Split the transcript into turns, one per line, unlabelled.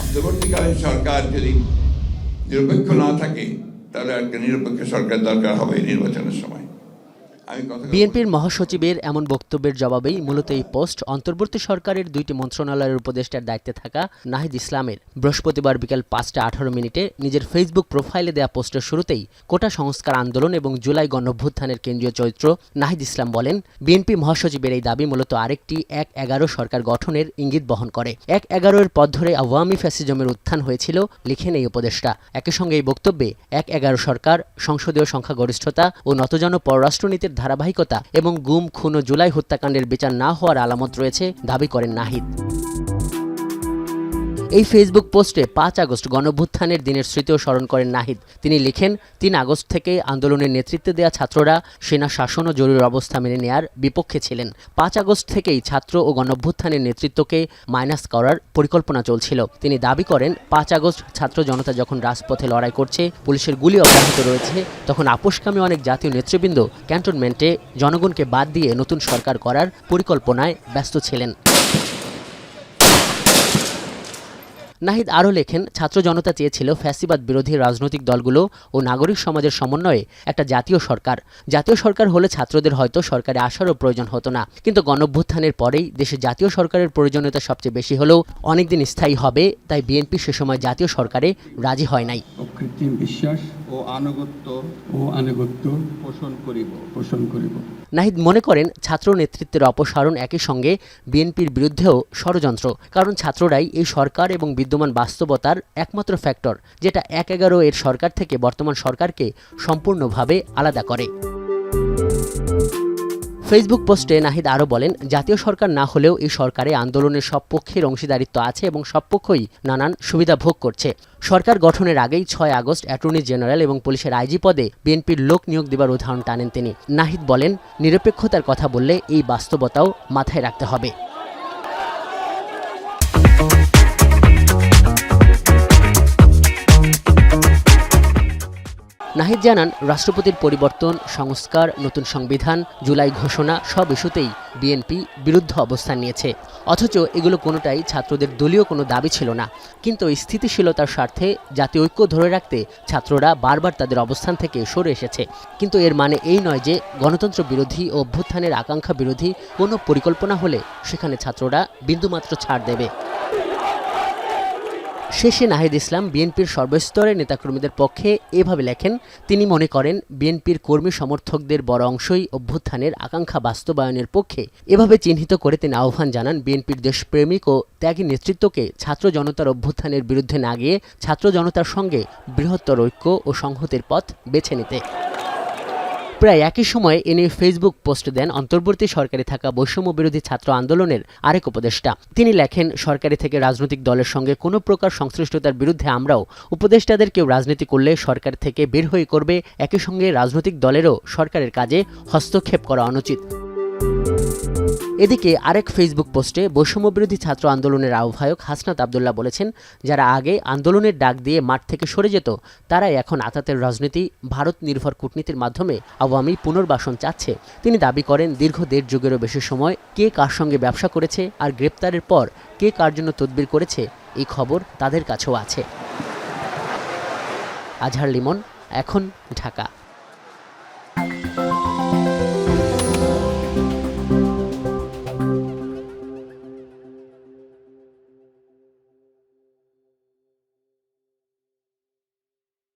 অন্তর্বর্তীকালীন সরকার যদি নিরপেক্ষ না থাকে তাহলে একটা নিরপেক্ষ সরকার দরকার হবে নির্বাচনের সময়।
বিএনপির মহাসচিবের এমন বক্তব্যের জবাবেই মূলত এই পোস্ট অন্তর্বর্তী সরকারের দুইটি মন্ত্রণালয়ের উপদেষ্টার দায়িত্বে থাকা নাহিদ ইসলামের। বৃহস্পতিবার বিকেল 5টা 18 নিজের ফেসবুক প্রোফাইলে দেয়া পোস্টের শুরুতেই কোটা সংস্কার আন্দোলন এবং জুলাই গণঅভ্যুত্থানের কেন্দ্রীয় চরিত্র নাহিদ ইসলাম বলেন, বিএনপি মহাসচিবের এই দাবি মূলত আরেকটি ১/১১ সরকার গঠনের ইঙ্গিত বহন করে। ১/১১-এর পথ ধরে আওয়ামী ফ্যাসিজমের উত্থান হয়েছিল, লিখেন এই উপদেষ্টা। একই সঙ্গে এই বক্তব্যে ১/১১ সরকার, সংসদীয় সংখ্যাগরিষ্ঠতা ও নতজন পররাষ্ট্রনীতির ধারাবাহিকতা এবং গুম, খুন ও জুলাই হত্যাকাণ্ডের বিচার না হওয়ার আলামত রয়েছে দাবি করেন নাহিদ। এই ফেসবুক পোস্টে ৫ আগস্ট গণঅভ্যুত্থানের দিনের স্মৃতিও স্মরণ করেন নাহিদ। তিনি লিখেন, ৩ আগস্ট থেকে আন্দোলনের নেতৃত্বে দেয়া ছাত্ররা সেনা শাসন ও জরুরি অবস্থা মেনে নেয়ার বিপক্ষে ছিলেন। ৫ আগস্ট থেকেই ছাত্র ও গণঅভ্যুত্থানের নেতৃত্বকে মাইনাস করার পরিকল্পনা চলছিল। তিনি দাবি করেন, ৫ আগস্ট ছাত্র জনতা যখন রাজপথে লড়াই করছে, পুলিশের গুলি অব্যাহত রয়েছে, তখন আপোষকামী অনেক জাতীয় নেতৃবৃন্দ ক্যান্টনমেন্টে জনগণকে বাদ দিয়ে নতুন সরকার করার পরিকল্পনায় ব্যস্ত ছিলেন। নাহিদ আরও লেখেন, ছাত্র জনতা চেয়েছিল ফ্যাসিবাদ বিরোধী রাজনৈতিক দলগুলো ও নাগরিক সমাজের সমন্বয়ে একটা জাতীয় সরকার। জাতীয় সরকার হলে ছাত্রদের হয়তো সরকারে আসারও প্রয়োজন হতো না। কিন্তু গণঅভ্যুত্থানের পরেই দেশে জাতীয় সরকারের প্রয়োজনীয়তা সবচেয়ে বেশি হলেও অনেকদিন স্থায়ী হবে, তাই বিএনপি সে সময় জাতীয় সরকারে রাজি হয় নাই।
অকৃত্রিম বিশ্বাস ও আনুগত্য পোষণ করিব।
নাহিদ মনে করেন, ছাত্র নেতৃত্বের অপসারণ একই সঙ্গে বিএনপির বিরুদ্ধেও ষড়যন্ত্র। কারণ ছাত্ররাই এই সরকার এবং বিদ্যমান বাস্তবতার একমাত্র ফ্যাক্টর, যেটা ১/১১ সরকার থেকে বর্তমান সরকারকে সম্পূর্ণভাবে আলাদা করে। ফেসবুক পোস্টে নাহিদ আরও বলেন, জাতীয় সরকার না হলেও এই সরকারে আন্দোলনের সব পক্ষের অংশীদারিত্ব আছে এবং সব পক্ষই নানান সুবিধা ভোগ করছে। সরকার গঠনের আগেই ৬ আগস্ট অ্যাটর্নি জেনারেল এবং পুলিশের আইজি পদে বিএনপির লোক নিয়োগ দেবার উদাহরণ টানেন তিনি। নাহিদ বলেন, নিরপেক্ষতার কথা বললে এই বাস্তবতাও মাথায় রাখতে হবে। নাহিদ জানান, রাষ্ট্রপতির পরিবর্তন, সংস্কার, নতুন সংবিধান, জুলাই ঘোষণা সব ইস্যুতেই বিএনপি বিরুদ্ধ অবস্থান নিয়েছে। অথচ এগুলো কোনোটাই ছাত্রদের দলীয় কোনো দাবি ছিল না। কিন্তু স্থিতিশীলতার স্বার্থে জাতীয় ঐক্য ধরে রাখতে ছাত্ররা বারবার তাদের অবস্থান থেকে সরে এসেছে। কিন্তু এর মানে এই নয় যে গণতন্ত্র বিরোধী ও অভ্যুত্থানের আকাঙ্ক্ষা বিরোধী কোনো পরিকল্পনা হলে সেখানে ছাত্ররা বিন্দুমাত্র ছাড় দেবে। শেষে নাহিদ ইসলাম বিএনপির সর্বস্তরের নেতাকর্মীদের পক্ষে এভাবে লেখেন, তিনি মনে করেন বিএনপির কর্মী সমর্থকদের বড় অংশই অভ্যুত্থানের আকাঙ্ক্ষা বাস্তবায়নের পক্ষে। এভাবে চিহ্নিত করে তিনি আহ্বান জানান বিএনপির দেশপ্রেমিক ও ত্যাগী নেতৃত্বকে ছাত্র জনতার অভ্যুত্থানের বিরুদ্ধে না গিয়ে ছাত্র জনতার সঙ্গে বৃহত্তর ঐক্য ও সংহতির পথ বেছে নিতে। প্রায় একই সময়ে এ নিয়ে ফেসবুক পোস্ট দেন অন্তর্বর্তী সরকারে থাকা বৈষম্য বিরোধী ছাত্র আন্দোলনের আরেক উপদেষ্টা। তিনি লেখেন, সরকারি থেকে রাজনৈতিক দলের সঙ্গে কোনো প্রকার সংশ্লিষ্টতার বিরুদ্ধে আমরাও। উপদেষ্টাদের কেউ রাজনীতি করলে সরকার থেকে বের হয়ে করবে, একই সঙ্গে রাজনৈতিক দলেরও সরকারের কাজে হস্তক্ষেপ করা অনুচিত। এদিকে আরেক ফেসবুক পোস্টে বৈষম্য বিরোধী ছাত্র আন্দোলনের আহ্বায়ক হাসনাত আবদুল্লাহ বলেছেন, যারা আগে আন্দোলনের ডাক দিয়ে মাঠ থেকে সরে যেত, তারাই এখন আতাতের রাজনীতি, ভারত নির্ভর কূটনীতির মাধ্যমে আওয়ামী পুনর্বাসন চাচ্ছে। তিনি দাবি করেন, দীর্ঘ ১.৫ যুগেরও বেশি সময় কে কার সঙ্গে ব্যবসা করেছে আর গ্রেপ্তারের পর কে কার জন্য তদবির করেছে, এই খবর তাদের কাছেও আছে। আজহার লিমন, এখন, ঢাকা।